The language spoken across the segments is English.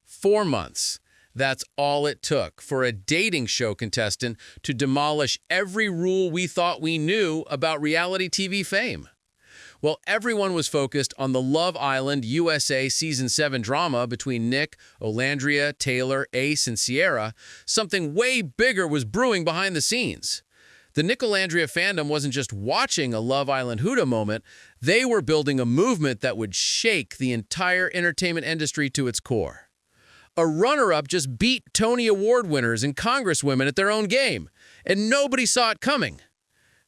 4 months. That's all it took for a dating show contestant to demolish every rule we thought we knew about reality TV fame. Well, everyone was focused on the Love Island USA Season 7 drama between Nick, Olandria, Taylor, Ace, and Cierra. Something way bigger was brewing behind the scenes. The Nicolandria fandom wasn't just watching a Love Island Huda moment, they were building a movement that would shake the entire entertainment industry to its core. A runner-up just beat Tony Award winners and congresswomen at their own game, and nobody saw it coming.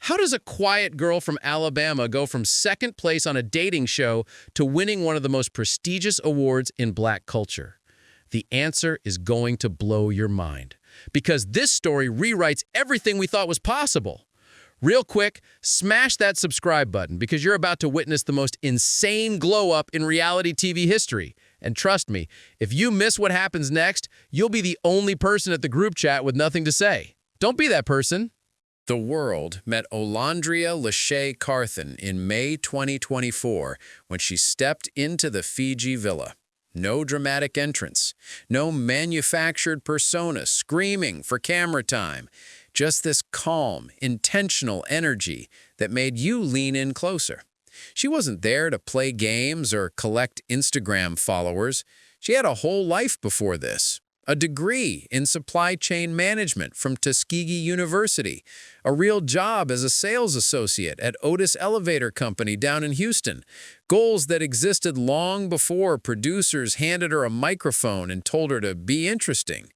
How does a quiet girl from Alabama go from second place on a dating show to winning one of the most prestigious awards in Black culture? The answer is going to blow your mind, because this story rewrites everything we thought was possible. Real quick, smash that subscribe button because you're about to witness the most insane glow-up in reality TV history. And trust me, if you miss what happens next, you'll be the only person at the group chat with nothing to say. Don't be that person. The world met Olandria Carthen in May 2024 when she stepped into the Fiji villa. No dramatic entrance, no manufactured persona screaming for camera time, just this calm, intentional energy that made you lean in closer. She wasn't there to play games or collect Instagram followers. She had a whole life before this. A degree in supply chain management from Tuskegee University, a real job as a sales associate at Otis Elevator Company down in Houston, goals that existed long before producers handed her a microphone and told her to be interesting.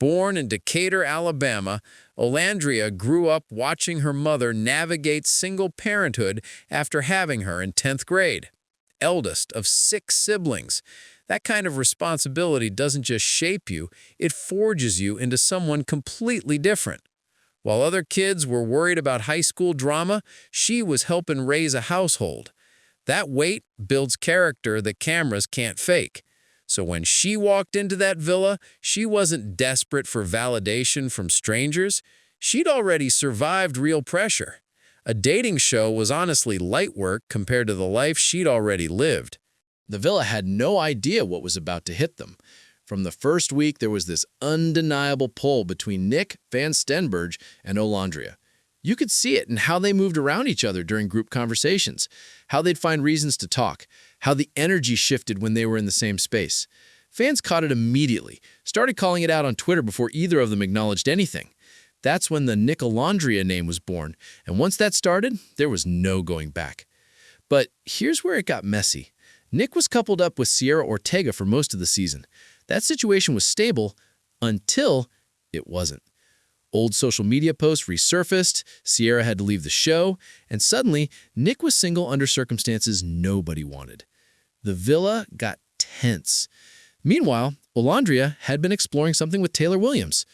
Born in Decatur, Alabama, Olandria grew up watching her mother navigate single parenthood after having her in 10th grade. Eldest of 6 siblings. That kind of responsibility doesn't just shape you, it forges you into someone completely different. While other kids were worried about high school drama, she was helping raise a household. That weight builds character that cameras can't fake. So when she walked into that villa, she wasn't desperate for validation from strangers. She'd already survived real pressure. A dating show was honestly light work compared to the life she'd already lived. The villa had no idea what was about to hit them. From the first week, there was this undeniable pull between Nick Van Stenberg and Olandria. You could see it in how they moved around each other during group conversations, how they'd find reasons to talk, how the energy shifted when they were in the same space. Fans caught it immediately, started calling it out on Twitter before either of them acknowledged anything. That's when the Nicolandria name was born, and once that started, there was no going back. But here's where it got messy. Nick was coupled up with Cierra Ortega for most of the season. That situation was stable until it wasn't. Old social media posts resurfaced, Cierra had to leave the show, and suddenly, Nick was single under circumstances nobody wanted. The villa got tense. Meanwhile, Olandria had been exploring something with Taylor Williams.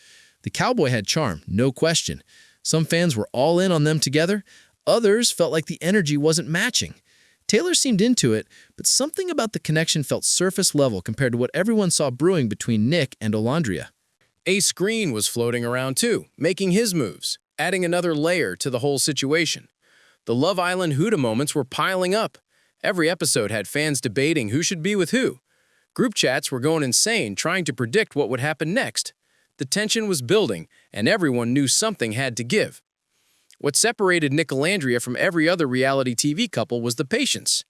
The cowboy had charm, no question. Some fans were all in on them together. Others felt like the energy wasn't matching. Taylor seemed into it, but something about the connection felt surface level compared to what everyone saw brewing between Nick and Olandria. Ace Green was floating around too, making his moves, adding another layer to the whole situation. The Love Island Huda moments were piling up. Every episode had fans debating who should be with who. Group chats were going insane, trying to predict what would happen next. The tension was building, and everyone knew something had to give. What separated Nicolandria from every other reality TV couple was the patience.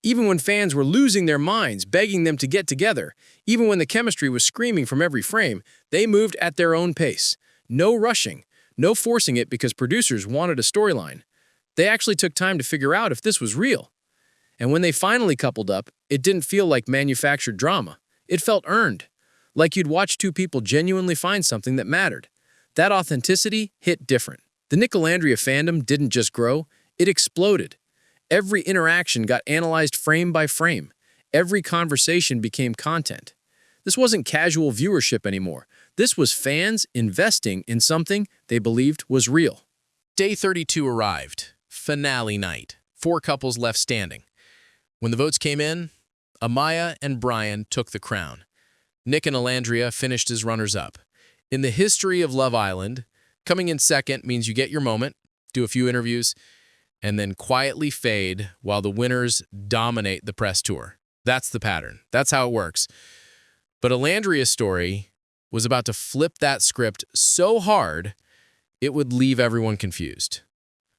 Even when fans were losing their minds, begging them to get together, even when the chemistry was screaming from every frame, they moved at their own pace. No rushing, no forcing it because producers wanted a storyline. They actually took time to figure out if this was real. And when they finally coupled up, it didn't feel like manufactured drama. It felt earned, like you'd watch two people genuinely find something that mattered. That authenticity hit different. The Nicolandria fandom didn't just grow, it exploded. Every interaction got analyzed frame by frame. Every conversation became content. This wasn't casual viewership anymore. This was fans investing in something they believed was real. Day 32 arrived. Finale night. 4 couples left standing. When the votes came in, Amaya and Brian took the crown. Nick and Olandria finished as runners-up. In the history of Love Island, coming in second means you get your moment, do a few interviews, and then quietly fade while the winners dominate the press tour. That's the pattern. That's how it works. But Olandria's story was about to flip that script so hard, it would leave everyone confused.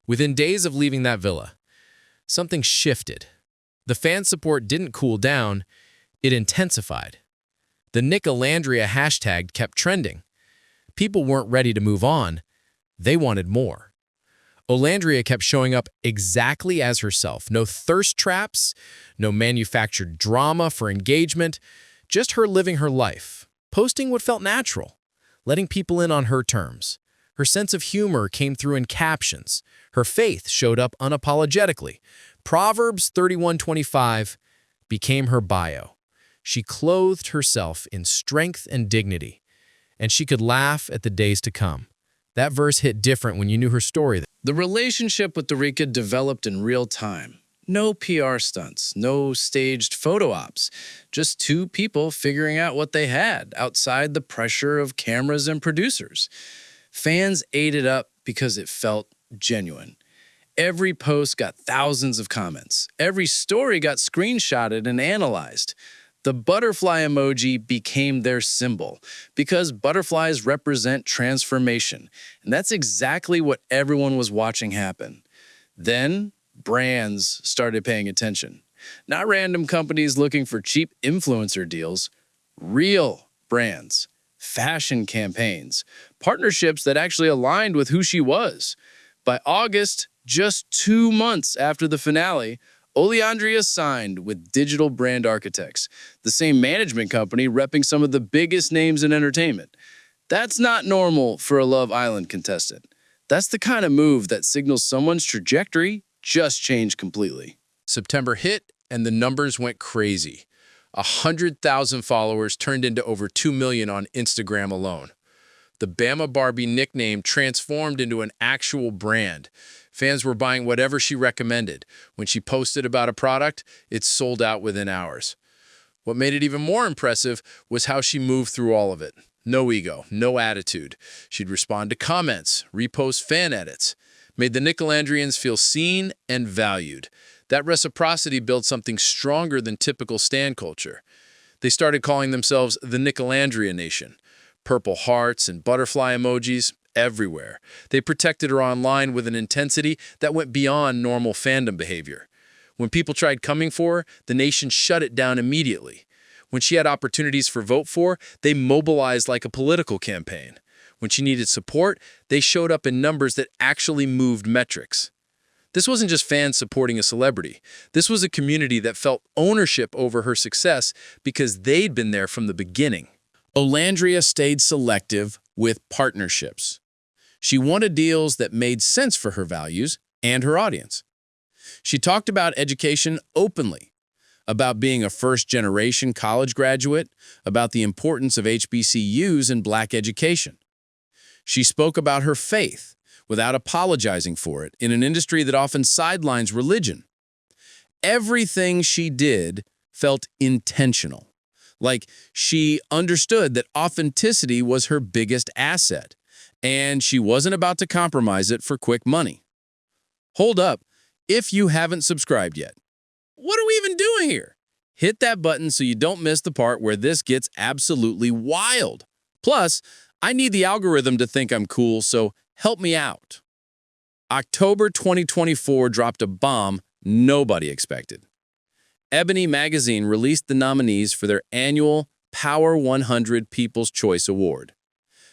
Within days of leaving that villa, something shifted. The fan support didn't cool down, it intensified. The Nicolandria hashtag kept trending. People weren't ready to move on. They wanted more. Olandria kept showing up exactly as herself. No thirst traps, no manufactured drama for engagement, just her living her life, posting what felt natural, letting people in on her terms. Her sense of humor came through in captions. Her faith showed up unapologetically. Proverbs 31:25 became her bio. She clothed herself in strength and dignity, and she could laugh at the days to come. That verse hit different when you knew her story. The relationship with Ortega developed in real time. No PR stunts, no staged photo ops, just two people figuring out what they had outside the pressure of cameras and producers. Fans ate it up because it felt genuine. Every post got thousands of comments. Every story got screenshotted and analyzed. The butterfly emoji became their symbol because butterflies represent transformation. And that's exactly what everyone was watching happen. Then, brands started paying attention. Not random companies looking for cheap influencer deals, real brands, fashion campaigns, partnerships that actually aligned with who she was. By August, just 2 months after the finale, Olandria signed with Digital Brand Architects, the same management company repping some of the biggest names in entertainment. That's not normal for a Love Island contestant. That's the kind of move that signals someone's trajectory just changed completely. September hit, and the numbers went crazy. 100,000 followers turned into over 2 million on Instagram alone. The Bama Barbie nickname transformed into an actual brand. Fans were buying whatever she recommended. When she posted about a product, it sold out within hours. What made it even more impressive was how she moved through all of it. No ego, no attitude. She'd respond to comments, repost fan edits, made the Nicolandrians feel seen and valued. That reciprocity built something stronger than typical stan culture. They started calling themselves the Nicolandria Nation. Purple hearts and butterfly emojis everywhere. They protected her online with an intensity that went beyond normal fandom behavior. When people tried coming for her, the nation shut it down immediately. When she had opportunities for vote for, they mobilized like a political campaign. When she needed support, they showed up in numbers that actually moved metrics. This wasn't just fans supporting a celebrity. This was a community that felt ownership over her success because they'd been there from the beginning. Olandria stayed selective with partnerships. She wanted deals that made sense for her values and her audience. She talked about education openly, about being a first-generation college graduate, about the importance of HBCUs and Black education. She spoke about her faith without apologizing for it in an industry that often sidelines religion. Everything she did felt intentional. Like she understood that authenticity was her biggest asset, and she wasn't about to compromise it for quick money. Hold up, if you haven't subscribed yet. What are we even doing here? Hit that button so you don't miss the part where this gets absolutely wild. Plus, I need the algorithm to think I'm cool, so help me out. October 2024 dropped a bomb nobody expected. Ebony Magazine released the nominees for their annual Power 100 People's Choice Award.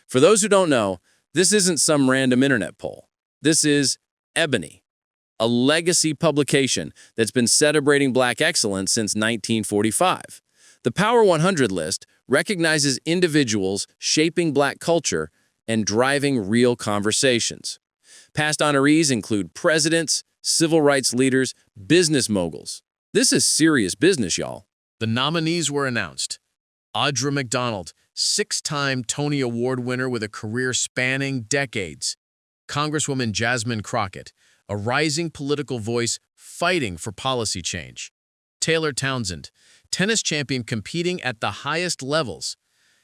For those who don't know, this isn't some random internet poll. This is Ebony, a legacy publication that's been celebrating Black excellence since 1945. The Power 100 list recognizes individuals shaping Black culture and driving real conversations. Past honorees include presidents, civil rights leaders, business moguls. This is serious business, y'all. The nominees were announced. Audra McDonald, 6-time Tony Award winner with a career spanning decades. Congresswoman Jasmine Crockett, a rising political voice fighting for policy change. Taylor Townsend, tennis champion competing at the highest levels.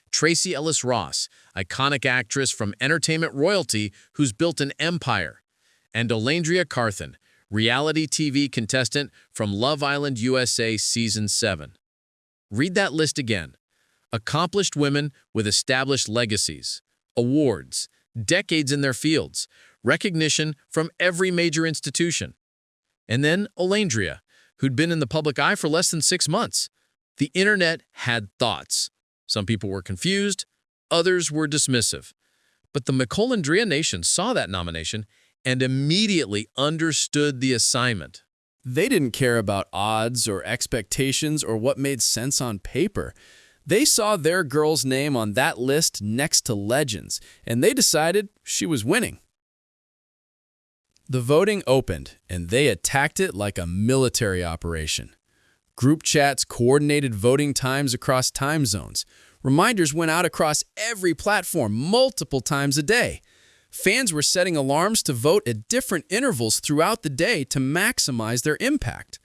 Tracee Ellis Ross, iconic actress from entertainment royalty who's built an empire. And Olandria Carthen, reality TV contestant from Love Island USA Season 7. Read that list again. accomplished women with established legacies, awards, decades in their fields, recognition from every major institution. And then Olandria, who'd been in the public eye for less than 6 months. The internet had thoughts. Some people were confused, others were dismissive. But the Nicolandria Nation saw that nomination and immediately understood the assignment. They didn't care about odds or expectations or what made sense on paper. They saw their girl's name on that list next to legends, and they decided she was winning. The voting opened, and they attacked it like a military operation. Group chats coordinated voting times across time zones. Reminders went out across every platform multiple times a day. Fans were setting alarms to vote at different intervals throughout the day to maximize their impact.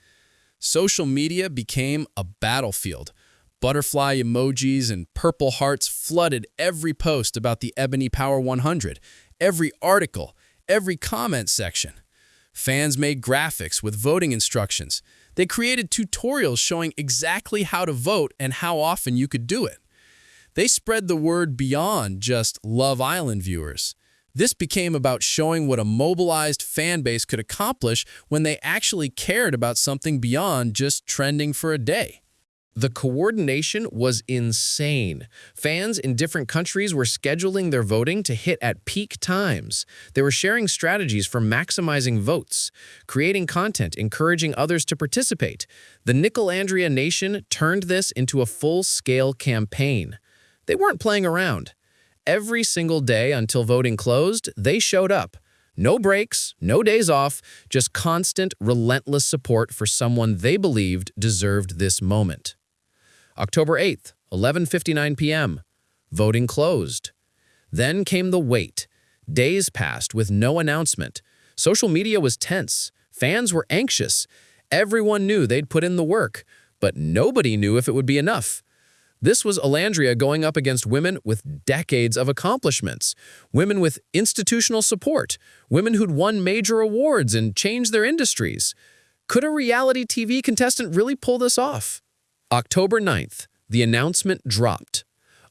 Social media became a battlefield. Butterfly emojis and purple hearts flooded every post about the Ebony Power 100, every article, every comment section. Fans made graphics with voting instructions. They created tutorials showing exactly how to vote and how often you could do it. They spread the word beyond just Love Island viewers. This became about showing what a mobilized fan base could accomplish when they actually cared about something beyond just trending for a day. The coordination was insane. Fans in different countries were scheduling their voting to hit at peak times. They were sharing strategies for maximizing votes, creating content, encouraging others to participate. The Nicolandria Nation turned this into a full-scale campaign. They weren't playing around. Every single day until voting closed, they showed up. No breaks, no days off, just constant, relentless support for someone they believed deserved this moment. October 8th, 11:59 p.m. Voting closed. Then came the wait. Days passed with no announcement. Social media was tense. Fans were anxious. Everyone knew they'd put in the work, but nobody knew if it would be enough. This was Olandria going up against women with decades of accomplishments, women with institutional support, women who'd won major awards and changed their industries. Could a reality TV contestant really pull this off? October 9th, the announcement dropped.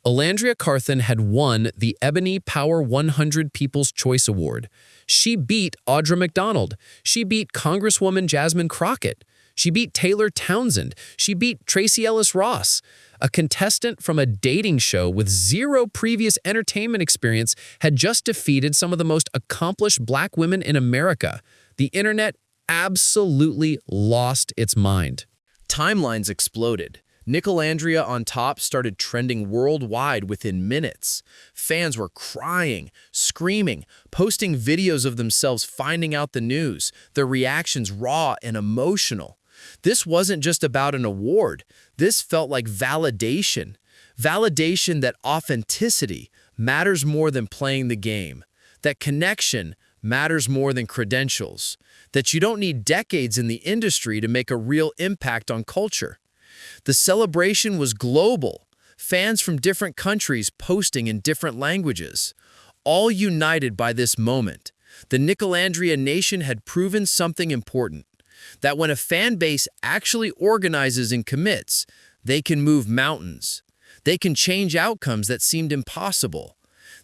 Olandria Carthen had won the Ebony Power 100 People's Choice Award. She beat Audra McDonald. She beat Congresswoman Jasmine Crockett. She beat Taylor Townsend. She beat Tracy Ellis Ross. A contestant from a dating show with zero previous entertainment experience had just defeated some of the most accomplished Black women in America. The internet absolutely lost its mind. Timelines exploded. Nicolandria on top started trending worldwide within minutes. Fans were crying, screaming, posting videos of themselves finding out the news, their reactions raw and emotional. This wasn't just about an award. This felt like validation. Validation that authenticity matters more than playing the game. That connection matters more than credentials. That you don't need decades in the industry to make a real impact on culture. The celebration was global. Fans from different countries posting in different languages. All united by this moment. The Nicolandria Nation had proven something important. That when a fan base actually organizes and commits, they can move mountains. They can change outcomes that seemed impossible.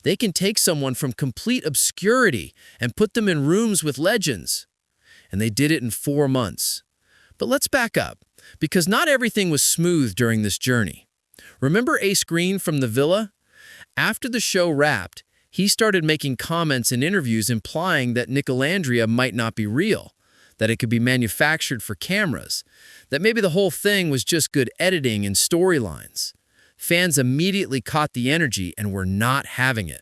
They can take someone from complete obscurity and put them in rooms with legends. And they did it in 4 months. But let's back up, because not everything was smooth during this journey. Remember Ace Green from The Villa? After the show wrapped, he started making comments in interviews implying that Nicolandria might not be real, that it could be manufactured for cameras, that maybe the whole thing was just good editing and storylines. Fans immediately caught the energy and were not having it.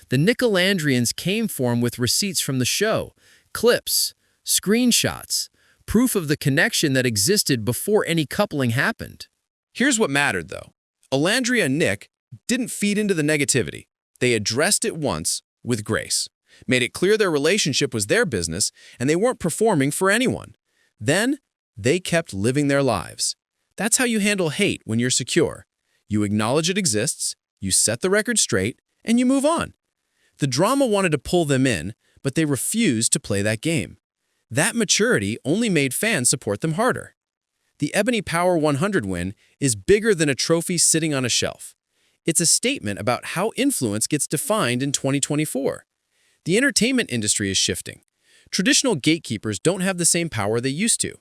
The Nicolandrians came for him with receipts from the show, clips, screenshots, proof of the connection that existed before any coupling happened. Here's what mattered, though. Olandria and Nick didn't feed into the negativity. They addressed it once with grace, made it clear their relationship was their business and they weren't performing for anyone. Then, they kept living their lives. That's how you handle hate when you're secure. You acknowledge it exists, you set the record straight, and you move on. The drama wanted to pull them in, but they refused to play that game. That maturity only made fans support them harder. The Ebony Power 100 win is bigger than a trophy sitting on a shelf. It's a statement about how influence gets defined in 2024. The entertainment industry is shifting. Traditional gatekeepers don't have the same power they used to.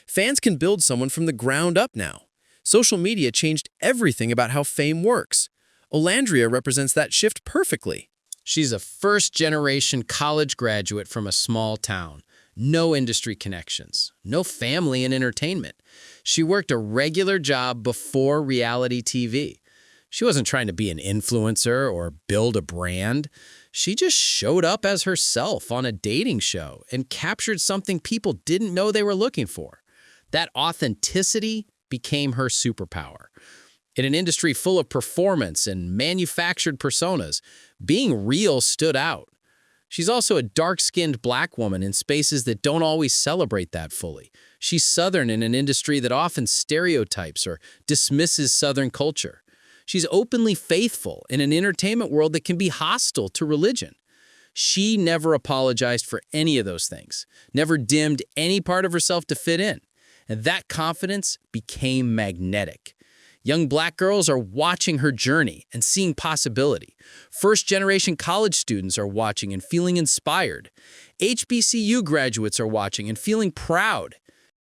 Fans can build someone from the ground up now. Social media changed everything about how fame works. Olandria represents that shift perfectly. She's a first-generation college graduate from a small town. No industry connections, no family in entertainment. She worked a regular job before reality TV. She wasn't trying to be an influencer or build a brand. She just showed up as herself on a dating show and captured something people didn't know they were looking for. That authenticity became her superpower. In an industry full of performance and manufactured personas, being real stood out. She's also a dark-skinned black woman in spaces that don't always celebrate that fully. She's Southern in an industry that often stereotypes or dismisses Southern culture. She's openly faithful in an entertainment world that can be hostile to religion. She never apologized for any of those things, never dimmed any part of herself to fit in. And that confidence became magnetic. Young black girls are watching her journey and seeing possibility. First-generation college students are watching and feeling inspired. HBCU graduates are watching and feeling proud.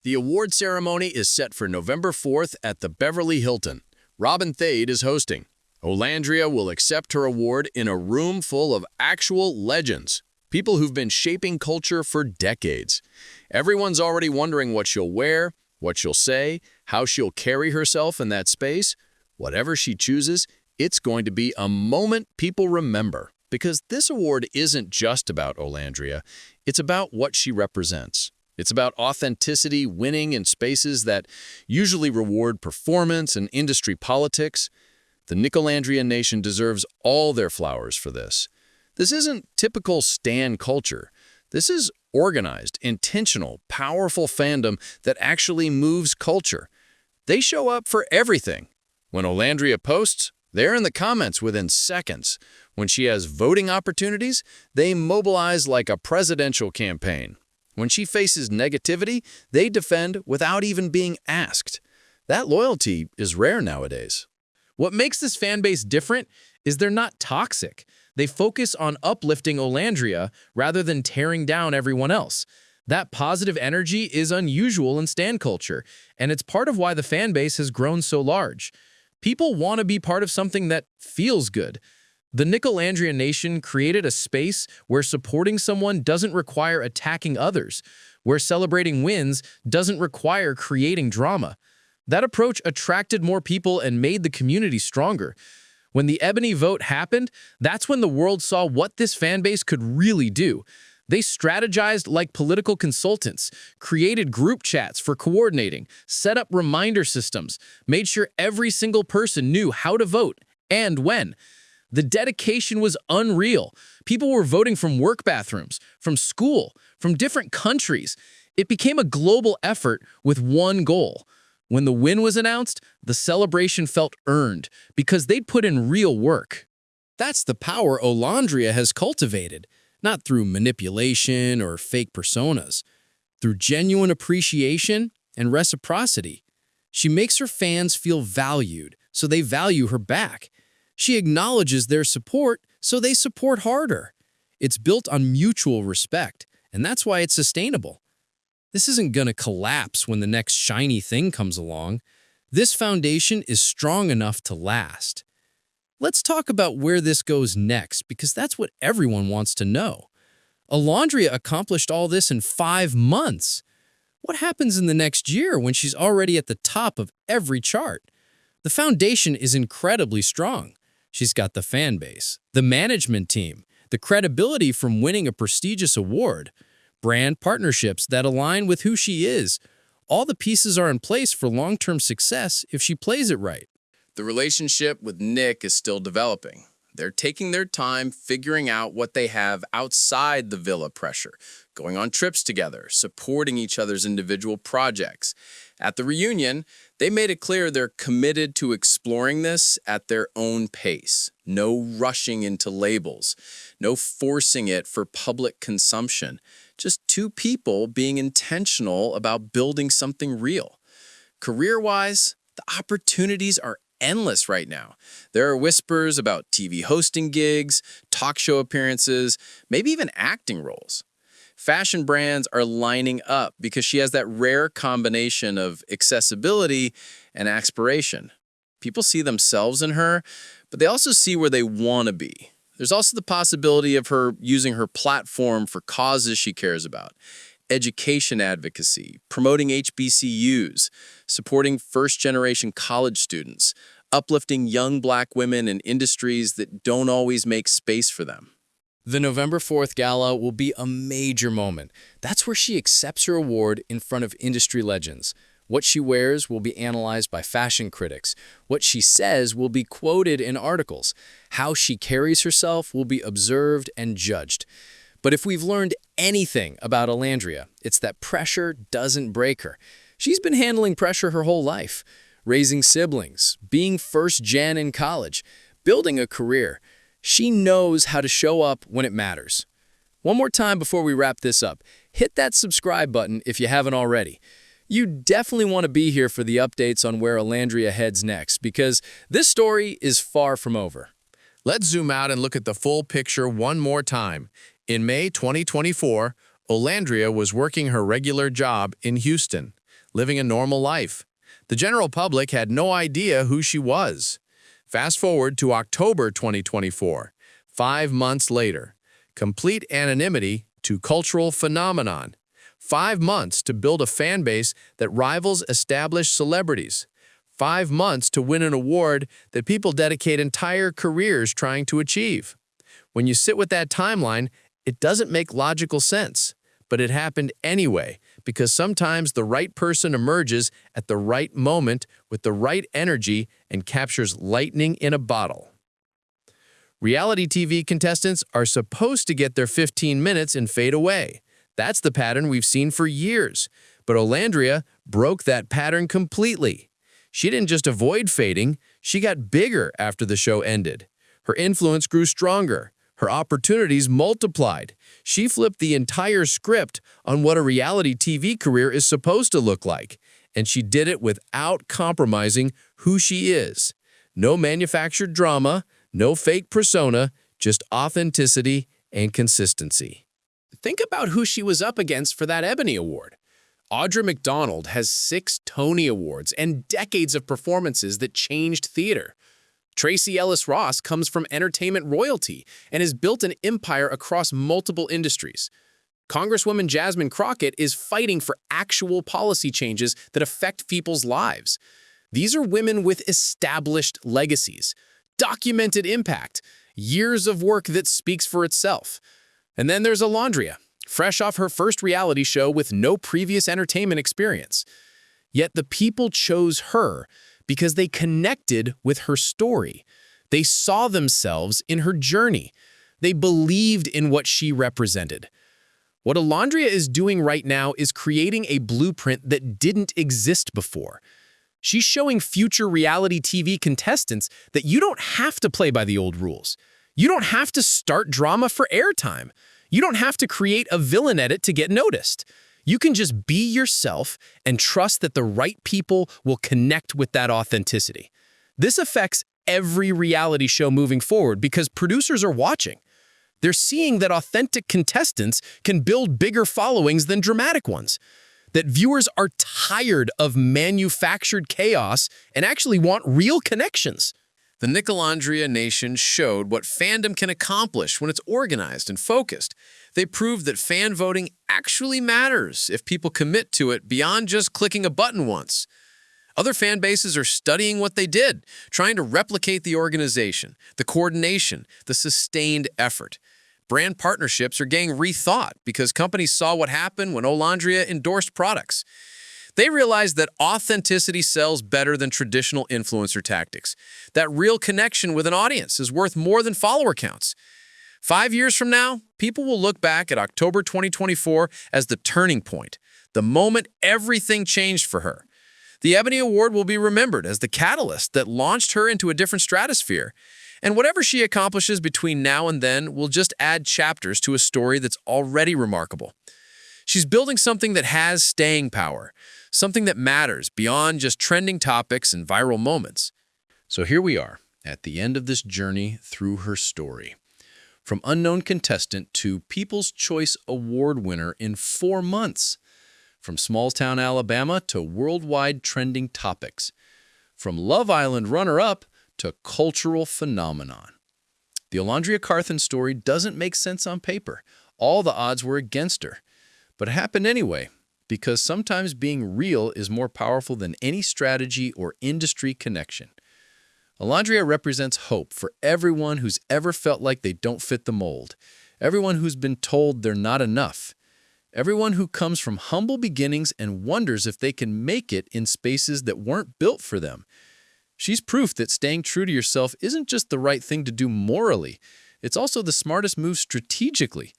The award ceremony is set for November 4th at the Beverly Hilton. Robin Thade is hosting. Olandria will accept her award in a room full of actual legends, people who've been shaping culture for decades. Everyone's already wondering what she'll wear, what she'll say, how she'll carry herself in that space. Whatever she chooses, it's going to be a moment people remember. Because this award isn't just about Olandria, it's about what she represents. It's about authenticity winning in spaces that usually reward performance and industry politics. The Nicolandria Nation deserves all their flowers for this. This isn't typical stan culture. This is organized, intentional, powerful fandom that actually moves culture. They show up for everything. When Olandria posts, they're in the comments within seconds. When she has voting opportunities, they mobilize like a presidential campaign. When she faces negativity, they defend without even being asked. That loyalty is rare nowadays. What makes this fan base different is they're not toxic. They focus on uplifting Olandria rather than tearing down everyone else. That positive energy is unusual in stan culture, and it's part of why the fan base has grown so large. People want to be part of something that feels good. The Nicolandria Nation created a space where supporting someone doesn't require attacking others, where celebrating wins doesn't require creating drama. That approach attracted more people and made the community stronger. When the Ebony vote happened, that's when the world saw what this fan base could really do. They strategized like political consultants, created group chats for coordinating, set up reminder systems, made sure every single person knew how to vote and when. The dedication was unreal. People were voting from work bathrooms, from school, from different countries. It became a global effort with one goal. When the win was announced, the celebration felt earned because they'd put in real work. That's the power Olandria has cultivated, not through manipulation or fake personas, through genuine appreciation and reciprocity. She makes her fans feel valued, so they value her back. She acknowledges their support, so they support harder. It's built on mutual respect, and that's why it's sustainable. This isn't gonna collapse when the next shiny thing comes along. This foundation is strong enough to last. Let's talk about where this goes next, because that's what everyone wants to know. Olandria accomplished all this in 5 months. What happens in the next year when she's already at the top of every chart? The foundation is incredibly strong. She's got the fan base, the management team, the credibility from winning a prestigious award, brand partnerships that align with who she is. All the pieces are in place for long-term success if she plays it right. The relationship with Nick is still developing. They're taking their time figuring out what they have outside the villa pressure, going on trips together, supporting each other's individual projects. At the reunion, they made it clear they're committed to exploring this at their own pace. No rushing into labels, no forcing it for public consumption. Just two people being intentional about building something real. Career-wise, the opportunities are endless right now. There are whispers about TV hosting gigs, talk show appearances, maybe even acting roles. Fashion brands are lining up because she has that rare combination of accessibility and aspiration. People see themselves in her, but they also see where they want to be. There's also the possibility of her using her platform for causes she cares about. Education advocacy, promoting HBCUs, supporting first-generation college students, uplifting young Black women in industries that don't always make space for them. The November 4th gala will be a major moment. That's where she accepts her award in front of industry legends. What she wears will be analyzed by fashion critics. What she says will be quoted in articles. How she carries herself will be observed and judged. But if we've learned anything about Olandria, it's that pressure doesn't break her. She's been handling pressure her whole life. Raising siblings, being first gen in college, building a career. She knows how to show up when it matters. One more time before we wrap this up, hit that subscribe button if you haven't already. You definitely want to be here for the updates on where Olandria heads next, because this story is far from over. Let's zoom out and look at the full picture one more time. In May 2024, Olandria was working her regular job in Houston, living a normal life. The general public had no idea who she was. Fast forward to October 2024, 5 months later. Complete anonymity to cultural phenomenon. 5 months to build a fan base that rivals established celebrities. 5 months to win an award that people dedicate entire careers trying to achieve. When you sit with that timeline, it doesn't make logical sense, but it happened anyway, because sometimes the right person emerges at the right moment with the right energy and captures lightning in a bottle. Reality TV contestants are supposed to get their 15 minutes and fade away. That's the pattern we've seen for years, but Olandria broke that pattern completely. She didn't just avoid fading, she got bigger after the show ended. Her influence grew stronger. Her opportunities multiplied. She flipped the entire script on what a reality TV career is supposed to look like, and she did it without compromising who she is. No manufactured drama, no fake persona, just authenticity and consistency. Think about who she was up against for that Ebony Award. Audra McDonald has 6 Tony Awards and decades of performances that changed theater. Tracee Ellis Ross comes from entertainment royalty and has built an empire across multiple industries. Congresswoman Jasmine Crockett is fighting for actual policy changes that affect people's lives. These are women with established legacies, documented impact, years of work that speaks for itself. And then there's Olandria, fresh off her first reality show with no previous entertainment experience. Yet the people chose her because they connected with her story. They saw themselves in her journey. They believed in what she represented. What Olandria is doing right now is creating a blueprint that didn't exist before. She's showing future reality TV contestants that you don't have to play by the old rules. You don't have to start drama for airtime. You don't have to create a villain edit to get noticed. You can just be yourself and trust that the right people will connect with that authenticity. This affects every reality show moving forward because producers are watching. They're seeing that authentic contestants can build bigger followings than dramatic ones. That viewers are tired of manufactured chaos and actually want real connections. The Nicolandria Nation showed what fandom can accomplish when it's organized and focused. They proved that fan voting actually matters if people commit to it beyond just clicking a button once. Other fan bases are studying what they did, trying to replicate the organization, the coordination, the sustained effort. Brand partnerships are getting rethought because companies saw what happened when Olandria endorsed products. They realized that authenticity sells better than traditional influencer tactics. That real connection with an audience is worth more than follower counts. 5 years from now, people will look back at October 2024 as the turning point, the moment everything changed for her. The Ebony Award will be remembered as the catalyst that launched her into a different stratosphere. And whatever she accomplishes between now and then will just add chapters to a story that's already remarkable. She's building something that has staying power, something that matters beyond just trending topics and viral moments. So here we are, at the end of this journey through her story. From unknown contestant to People's Choice Award winner in 4 months. From small-town Alabama to worldwide trending topics. From Love Island runner-up to cultural phenomenon. The Olandria Carthen story doesn't make sense on paper. All the odds were against her. But it happened anyway, because sometimes being real is more powerful than any strategy or industry connection. Olandria represents hope for everyone who's ever felt like they don't fit the mold, everyone who's been told they're not enough, everyone who comes from humble beginnings and wonders if they can make it in spaces that weren't built for them. She's proof that staying true to yourself isn't just the right thing to do morally, it's also the smartest move strategically,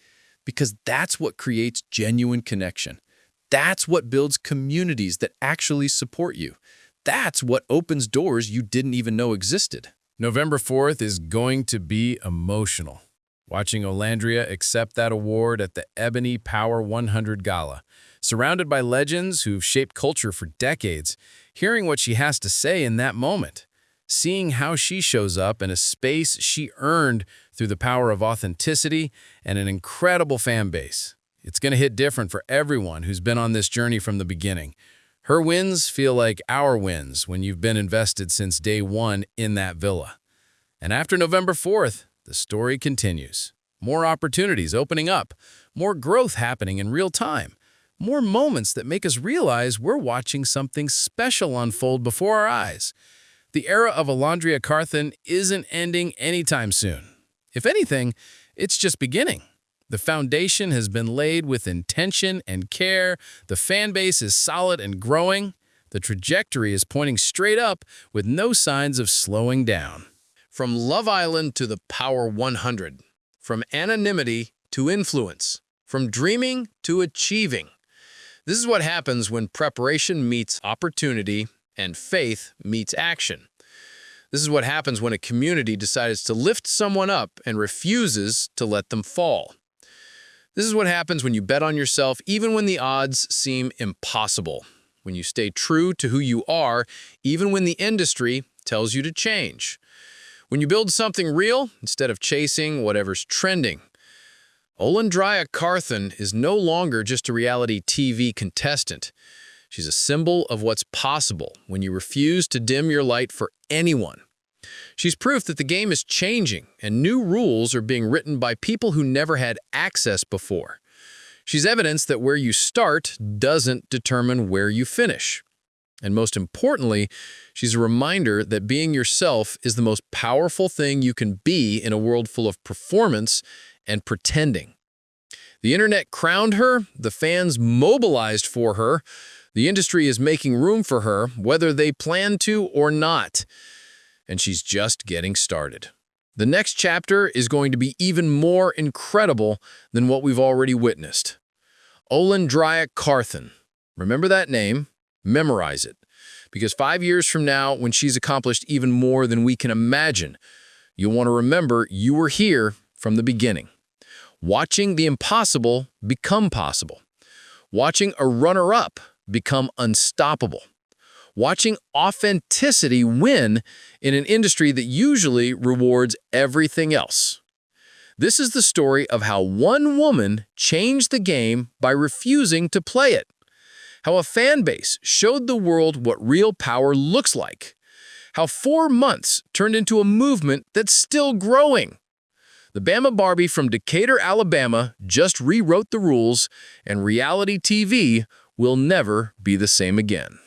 because that's what creates genuine connection. That's what builds communities that actually support you. That's what opens doors you didn't even know existed. November 4th is going to be emotional. Watching Olandria accept that award at the Ebony Power 100 Gala, surrounded by legends who've shaped culture for decades, hearing what she has to say in that moment, seeing how she shows up in a space she earned through the power of authenticity and an incredible fan base. It's going to hit different for everyone who's been on this journey from the beginning. Her wins feel like our wins when you've been invested since day one in that villa. And after November 4th, the story continues. More opportunities opening up, more growth happening in real time, more moments that make us realize we're watching something special unfold before our eyes. The era of Olandria Carthen isn't ending anytime soon. If anything, it's just beginning. The foundation has been laid with intention and care, the fan base is solid and growing, the trajectory is pointing straight up with no signs of slowing down. From Love Island to the Power 100, from anonymity to influence, from dreaming to achieving. This is what happens when preparation meets opportunity and faith meets action. This is what happens when a community decides to lift someone up and refuses to let them fall. This is what happens when you bet on yourself even when the odds seem impossible, when you stay true to who you are even when the industry tells you to change, when you build something real instead of chasing whatever's trending. Olandria Carthen is no longer just a reality TV contestant. She's a symbol of what's possible when you refuse to dim your light for anyone. She's proof that the game is changing and new rules are being written by people who never had access before. She's evidence that where you start doesn't determine where you finish. And most importantly, she's a reminder that being yourself is the most powerful thing you can be in a world full of performance and pretending. The internet crowned her, the fans mobilized for her, the industry is making room for her, whether they plan to or not. And she's just getting started. The next chapter is going to be even more incredible than what we've already witnessed. Olandria Carthen. Remember that name, memorize it. Because 5 years from now, when she's accomplished even more than we can imagine, you'll want to remember you were here from the beginning. Watching the impossible become possible. Watching a runner-up become unstoppable. Watching authenticity win in an industry that usually rewards everything else. This is the story of how one woman changed the game by refusing to play it. How a fan base showed the world what real power looks like. How 4 months turned into a movement that's still growing. The Bama Barbie from Decatur, Alabama just rewrote the rules, and reality TV will never be the same again.